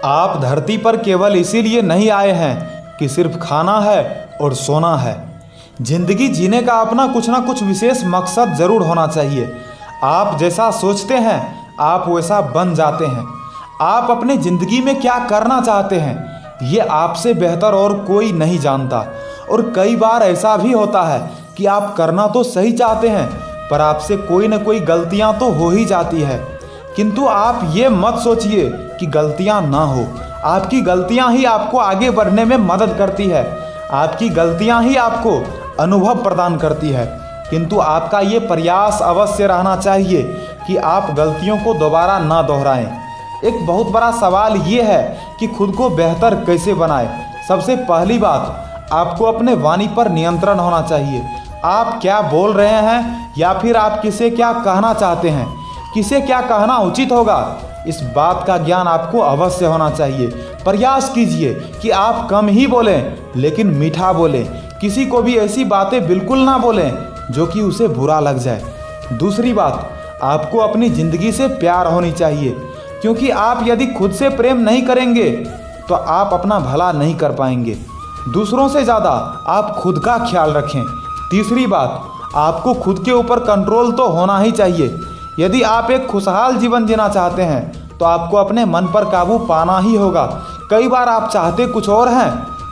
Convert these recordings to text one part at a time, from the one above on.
आप धरती पर केवल इसीलिए नहीं आए हैं कि सिर्फ खाना है और सोना है। जिंदगी जीने का अपना कुछ ना कुछ विशेष मकसद जरूर होना चाहिए। आप जैसा सोचते हैं आप वैसा बन जाते हैं। आप अपने ज़िंदगी में क्या करना चाहते हैं ये आपसे बेहतर और कोई नहीं जानता। और कई बार ऐसा भी होता है कि आप करना तो सही चाहते हैं पर आपसे कोई ना कोई गलतियां तो हो ही जाती है। किंतु आप ये मत सोचिए कि गलतियां ना हो। आपकी गलतियां ही आपको आगे बढ़ने में मदद करती है। आपकी गलतियां ही आपको अनुभव प्रदान करती है। किंतु आपका ये प्रयास अवश्य रहना चाहिए कि आप गलतियों को दोबारा ना दोहराएं। एक बहुत बड़ा सवाल ये है कि खुद को बेहतर कैसे बनाएं। सबसे पहली बात, आपको अपने वाणी पर नियंत्रण होना चाहिए। आप क्या बोल रहे हैं या फिर आप किसे क्या कहना चाहते हैं, किसे क्या कहना उचित होगा, इस बात का ज्ञान आपको अवश्य होना चाहिए। प्रयास कीजिए कि आप कम ही बोलें लेकिन मीठा बोलें। किसी को भी ऐसी बातें बिल्कुल ना बोलें जो कि उसे बुरा लग जाए। दूसरी बात, आपको अपनी ज़िंदगी से प्यार होनी चाहिए, क्योंकि आप यदि खुद से प्रेम नहीं करेंगे तो आप अपना भला नहीं कर पाएंगे। दूसरों से ज़्यादा आप खुद का ख्याल रखें। तीसरी बात, आपको खुद के ऊपर कंट्रोल तो होना ही चाहिए। यदि आप एक खुशहाल जीवन जीना चाहते हैं तो आपको अपने मन पर काबू पाना ही होगा। कई बार आप चाहते कुछ और हैं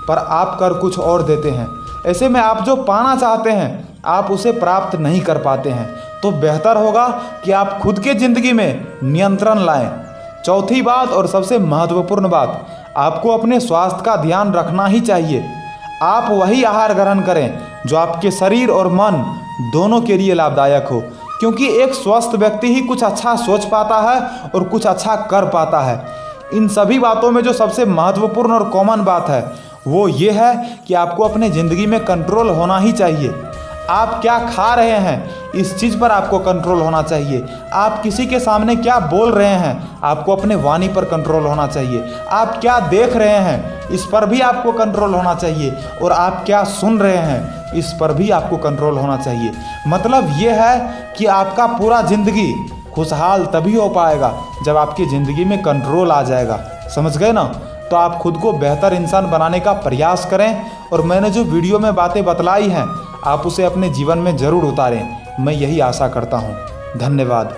पर आप कर कुछ और देते हैं। ऐसे में आप जो पाना चाहते हैं आप उसे प्राप्त नहीं कर पाते हैं। तो बेहतर होगा कि आप खुद के ज़िंदगी में नियंत्रण लाएं। चौथी बात और सबसे महत्वपूर्ण बात, आपको अपने स्वास्थ्य का ध्यान रखना ही चाहिए। आप वही आहार ग्रहण करें जो आपके शरीर और मन दोनों के लिए लाभदायक हो, क्योंकि एक स्वस्थ व्यक्ति ही कुछ अच्छा सोच पाता है और कुछ अच्छा कर पाता है। इन सभी बातों में जो सबसे महत्वपूर्ण और कॉमन बात है वो ये है कि आपको अपने ज़िंदगी में कंट्रोल होना ही चाहिए। आप क्या खा रहे हैं इस चीज़ पर आपको कंट्रोल होना चाहिए। आप किसी के सामने क्या बोल रहे हैं आपको अपने वाणी पर कंट्रोल होना चाहिए। आप क्या देख रहे हैं इस पर भी आपको कंट्रोल होना चाहिए। और आप क्या सुन रहे हैं इस पर भी आपको कंट्रोल होना चाहिए। मतलब ये है कि आपका पूरा ज़िंदगी खुशहाल तभी हो पाएगा जब आपकी ज़िंदगी में कंट्रोल आ जाएगा। समझ गए ना? तो आप खुद को बेहतर इंसान बनाने का प्रयास करें और मैंने जो वीडियो में बातें बतलाई हैं आप उसे अपने जीवन में ज़रूर उतारें। मैं यही आशा करता हूँ। धन्यवाद।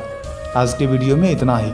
आज के वीडियो में इतना ही।